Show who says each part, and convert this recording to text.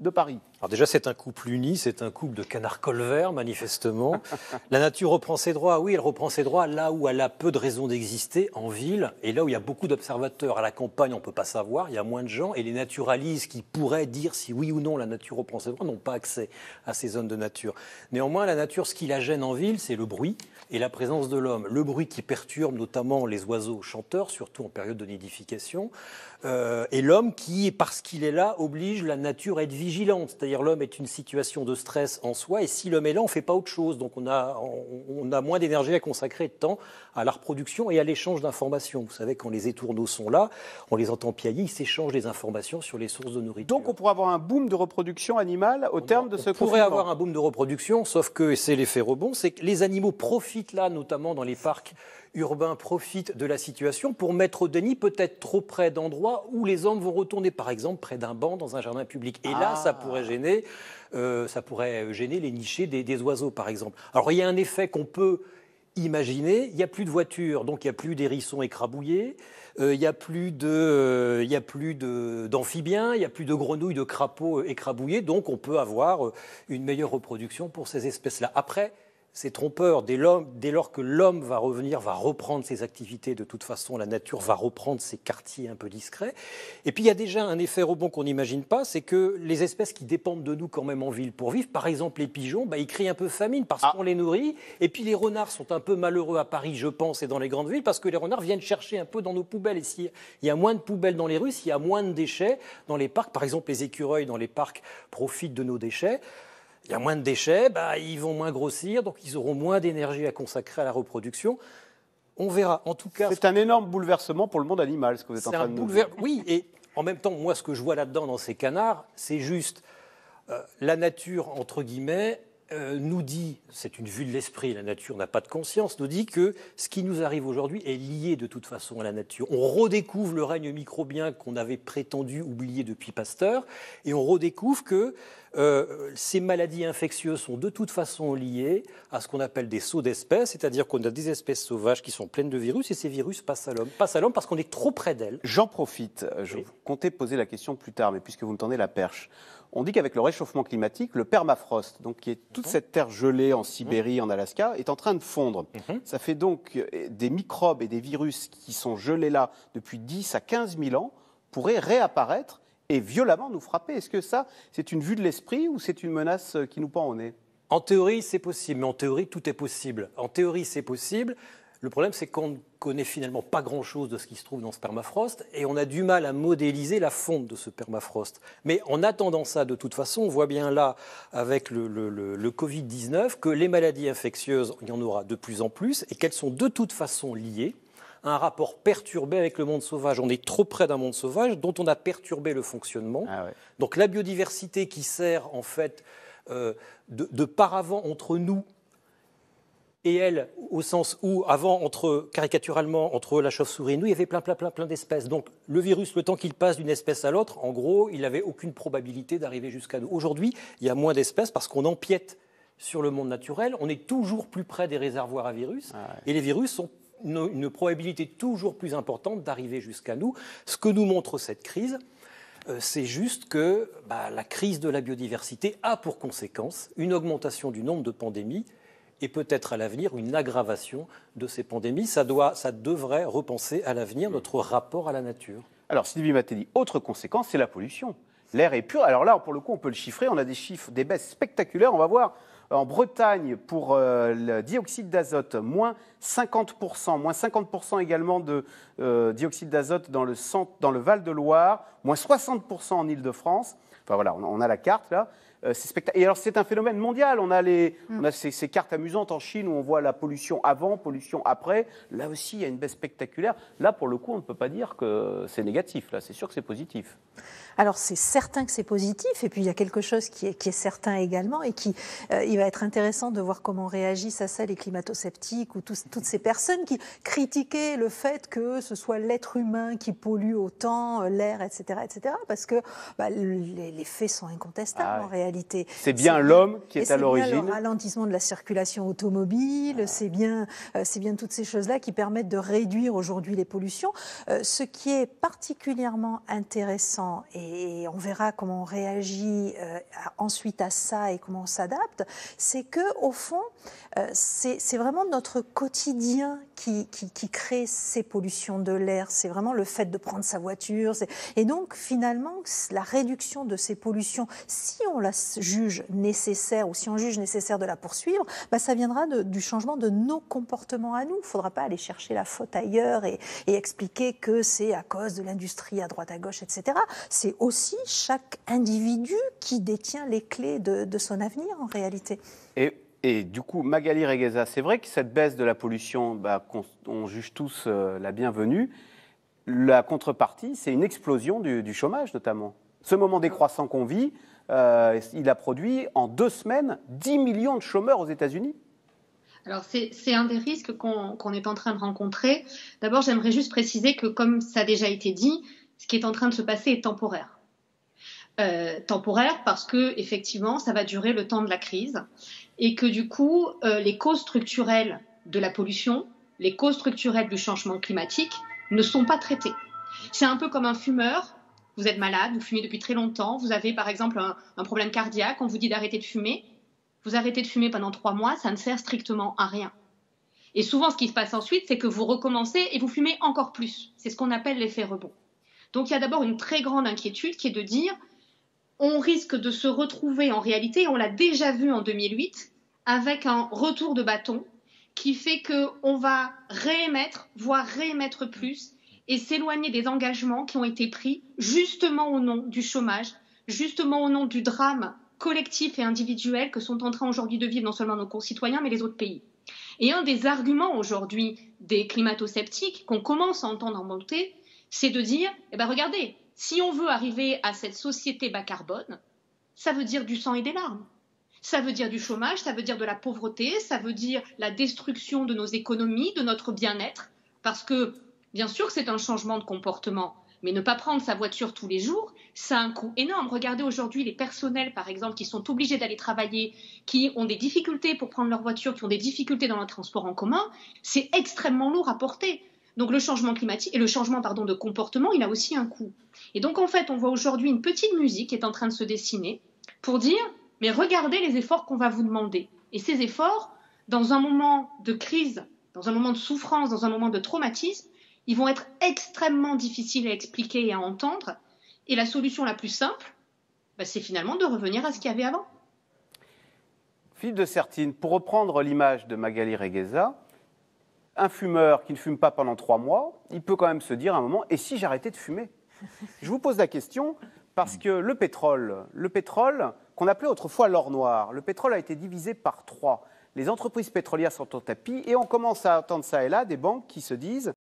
Speaker 1: de Paris.
Speaker 2: Alors déjà, c'est un couple uni, c'est un couple de canards colverts, manifestement. La nature reprend ses droits. Oui, elle reprend ses droits là où elle a peu de raisons d'exister, en ville, et là où il y a beaucoup d'observateurs. À la campagne, on ne peut pas savoir, il y a moins de gens, et les naturalistes qui pourraient dire si oui ou non la nature reprend ses droits n'ont pas accès à ces zones de nature. Néanmoins, la nature, ce qui la gêne en ville, c'est le bruit et la présence de l'homme. Le bruit qui perturbe notamment les oiseaux chanteurs, surtout en période de nidification, et l'homme qui, parce qu'il est là, oblige la nature à être vigilante. C'est-à-dire l'homme est une situation de stress en soi, et si l'homme est là, on ne fait pas autre chose. Donc on a moins d'énergie à consacrer de temps à la reproduction et à l'échange d'informations. Vous savez, quand les étourneaux sont là, on les entend piailler, ils s'échangent des informations sur les sources de nourriture.
Speaker 1: Donc on pourrait avoir un boom de reproduction animale au terme de ce confinement.
Speaker 2: On pourrait avoir un boom de reproduction, sauf que c'est l'effet rebond, c'est que les animaux profitent là, notamment dans les parcs urbains, profitent de la situation pour mettre au déni peut-être trop près d'endroits où les hommes vont retourner, par exemple près d'un banc dans un jardin public. Et là, ça pourrait gêner les nichés des oiseaux, par exemple. Alors il y a un effet qu'on peut imaginer, il n'y a plus de voitures, donc il n'y a plus d'hérissons écrabouillés, il n'y a plus d'amphibiens, il n'y a plus de grenouilles, de crapauds écrabouillés, donc on peut avoir une meilleure reproduction pour ces espèces-là. Après, c'est trompeur. Dès lors que l'homme va revenir, va reprendre ses activités, de toute façon, la nature va reprendre ses quartiers un peu discrets. Et puis, il y a déjà un effet rebond qu'on n'imagine pas, c'est que les espèces qui dépendent de nous quand même en ville pour vivre, par exemple les pigeons, ils crient un peu famine parce qu'on les nourrit. Et puis, les renards sont un peu malheureux à Paris, je pense, et dans les grandes villes, parce que les renards viennent chercher un peu dans nos poubelles. Et s'il y a moins de poubelles dans les rues, s'il y a moins de déchets dans les parcs, par exemple, les écureuils dans les parcs profitent de nos déchets. Il y a moins de déchets, ils vont moins grossir, donc ils auront moins d'énergie à consacrer à la reproduction. On verra. En tout cas,
Speaker 1: c'est un énorme bouleversement pour le monde animal, ce que vous êtes en train de nous dire.
Speaker 2: Oui, et en même temps, moi, ce que je vois là-dedans, dans ces canards, c'est juste la nature, entre guillemets, nous dit, c'est une vue de l'esprit, la nature n'a pas de conscience, nous dit que ce qui nous arrive aujourd'hui est lié de toute façon à la nature. On redécouvre le règne microbien qu'on avait prétendu oublier depuis Pasteur, et on redécouvre que ces maladies infectieuses sont de toute façon liées à ce qu'on appelle des sauts d'espèces, c'est-à-dire qu'on a des espèces sauvages qui sont pleines de virus, et ces virus passent à l'homme. Passent à l'homme parce qu'on est trop près d'elles.
Speaker 1: J'en profite, je comptais poser la question plus tard, mais puisque vous me tendez la perche, on dit qu'avec le réchauffement climatique, le permafrost, donc qui est toute cette terre gelée en Sibérie, en Alaska, est en train de fondre. Ça fait donc des microbes et des virus qui sont gelés là depuis 10 à 15 000 ans pourraient réapparaître et violemment nous frapper. Est-ce que ça, c'est une vue de l'esprit ou c'est une menace qui nous pend au nez ?
Speaker 2: En théorie, c'est possible, mais en théorie, tout est possible. En théorie, c'est possible. Le problème, c'est qu'on ne connaît finalement pas grand-chose de ce qui se trouve dans ce permafrost et on a du mal à modéliser la fonte de ce permafrost. Mais en attendant ça, de toute façon, on voit bien là, avec le Covid-19, que les maladies infectieuses, il y en aura de plus en plus et qu'elles sont de toute façon liées à un rapport perturbé avec le monde sauvage. On est trop près d'un monde sauvage dont on a perturbé le fonctionnement. Donc la biodiversité qui sert en fait de paravent entre nous et elle, au sens où, avant, caricaturalement, entre la chauve-souris et nous, il y avait plein d'espèces. Donc, le virus, le temps qu'il passe d'une espèce à l'autre, en gros, il n'avait aucune probabilité d'arriver jusqu'à nous. Aujourd'hui, il y a moins d'espèces parce qu'on empiète sur le monde naturel. On est toujours plus près des réservoirs à virus. Et les virus ont une probabilité toujours plus importante d'arriver jusqu'à nous. Ce que nous montre cette crise, c'est juste que la crise de la biodiversité a pour conséquence une augmentation du nombre de pandémies et peut-être à l'avenir une aggravation de ces pandémies. Ça devrait repenser à l'avenir notre rapport à la nature.
Speaker 1: Alors Sylvie Matelli, autre conséquence, c'est la pollution. L'air est pur. Alors là, pour le coup, on peut le chiffrer. On a des chiffres, des baisses spectaculaires. On va voir en Bretagne pour le dioxyde d'azote, moins 50% également de dioxyde d'azote dans le Val-de-Loire, moins 60% en Île-de-France. Enfin voilà, on a la carte là. Et alors c'est un phénomène mondial. On a ces cartes amusantes en Chine où on voit la pollution avant, pollution après. Là aussi, il y a une baisse spectaculaire. Là, pour le coup, on ne peut pas dire que c'est négatif. Là, c'est sûr que c'est positif.
Speaker 3: Alors c'est certain que c'est positif. Et puis il y a quelque chose qui est certain également et il va être intéressant de voir comment réagissent à ça les climato-sceptiques ou toutes ces personnes qui critiquaient le fait que ce soit l'être humain qui pollue autant l'air, etc., etc. Parce que les faits sont incontestables en réalité.
Speaker 1: C'est bien l'homme qui est à l'origine.
Speaker 3: C'est bien le ralentissement de la circulation automobile, c'est bien toutes ces choses-là qui permettent de réduire aujourd'hui les pollutions. Ce qui est particulièrement intéressant, et on verra comment on réagit ensuite à ça et comment on s'adapte, c'est que au fond, c'est vraiment notre quotidien qui crée ces pollutions de l'air. C'est vraiment le fait de prendre sa voiture. Et donc, finalement, la réduction de ces pollutions, si on la juge nécessaire ou si on juge nécessaire de la poursuivre, ça viendra du changement de nos comportements à nous. Il ne faudra pas aller chercher la faute ailleurs et expliquer que c'est à cause de l'industrie à droite à gauche, etc. C'est aussi chaque individu qui détient les clés de son avenir, en réalité.
Speaker 1: Et du coup, Magali Regueza, c'est vrai que cette baisse de la pollution, on juge tous la bienvenue. La contrepartie, c'est une explosion du chômage, notamment. Ce moment décroissant qu'on vit, il a produit en 2 semaines 10 millions de chômeurs aux États-Unis.
Speaker 4: Alors, c'est un des risques qu'on est en train de rencontrer. D'abord, j'aimerais juste préciser que, comme ça a déjà été dit, ce qui est en train de se passer est temporaire. Temporaire parce que, effectivement, ça va durer le temps de la crise et que, du coup, les causes structurelles de la pollution, les causes structurelles du changement climatique ne sont pas traitées. C'est un peu comme un fumeur. Vous êtes malade, vous fumez depuis très longtemps, vous avez par exemple un problème cardiaque, on vous dit d'arrêter de fumer. Vous arrêtez de fumer pendant 3 mois, ça ne sert strictement à rien. Et souvent, ce qui se passe ensuite, c'est que vous recommencez et vous fumez encore plus. C'est ce qu'on appelle l'effet rebond. Donc, il y a d'abord une très grande inquiétude qui est de dire on risque de se retrouver en réalité, on l'a déjà vu en 2008, avec un retour de bâton qui fait qu'on va réémettre, voire réémettre plus, et s'éloigner des engagements qui ont été pris justement au nom du chômage, justement au nom du drame collectif et individuel que sont en train aujourd'hui de vivre non seulement nos concitoyens, mais les autres pays. Et un des arguments aujourd'hui des climato-sceptiques qu'on commence à entendre en monter, c'est de dire, regardez, si on veut arriver à cette société bas carbone, ça veut dire du sang et des larmes. Ça veut dire du chômage, ça veut dire de la pauvreté, ça veut dire la destruction de nos économies, de notre bien-être, parce que, bien sûr que c'est un changement de comportement, mais ne pas prendre sa voiture tous les jours, ça a un coût énorme. Regardez aujourd'hui les personnels, par exemple, qui sont obligés d'aller travailler, qui ont des difficultés pour prendre leur voiture, qui ont des difficultés dans le transport en commun, c'est extrêmement lourd à porter. Donc le changement climatique et le changement de comportement, il a aussi un coût. Et donc en fait, on voit aujourd'hui une petite musique qui est en train de se dessiner pour dire, mais regardez les efforts qu'on va vous demander. Et ces efforts, dans un moment de crise, dans un moment de souffrance, dans un moment de traumatisme, ils vont être extrêmement difficiles à expliquer et à entendre. Et la solution la plus simple, c'est finalement de revenir à ce qu'il y avait avant.
Speaker 1: Philippe de Sertine, pour reprendre l'image de Magali Regueza, un fumeur qui ne fume pas pendant 3 mois, il peut quand même se dire à un moment, et si j'arrêtais de fumer? Je vous pose la question parce que le pétrole qu'on appelait autrefois l'or noir, le pétrole a été divisé par 3. Les entreprises pétrolières sont au tapis et on commence à entendre ça et là des banques qui se disent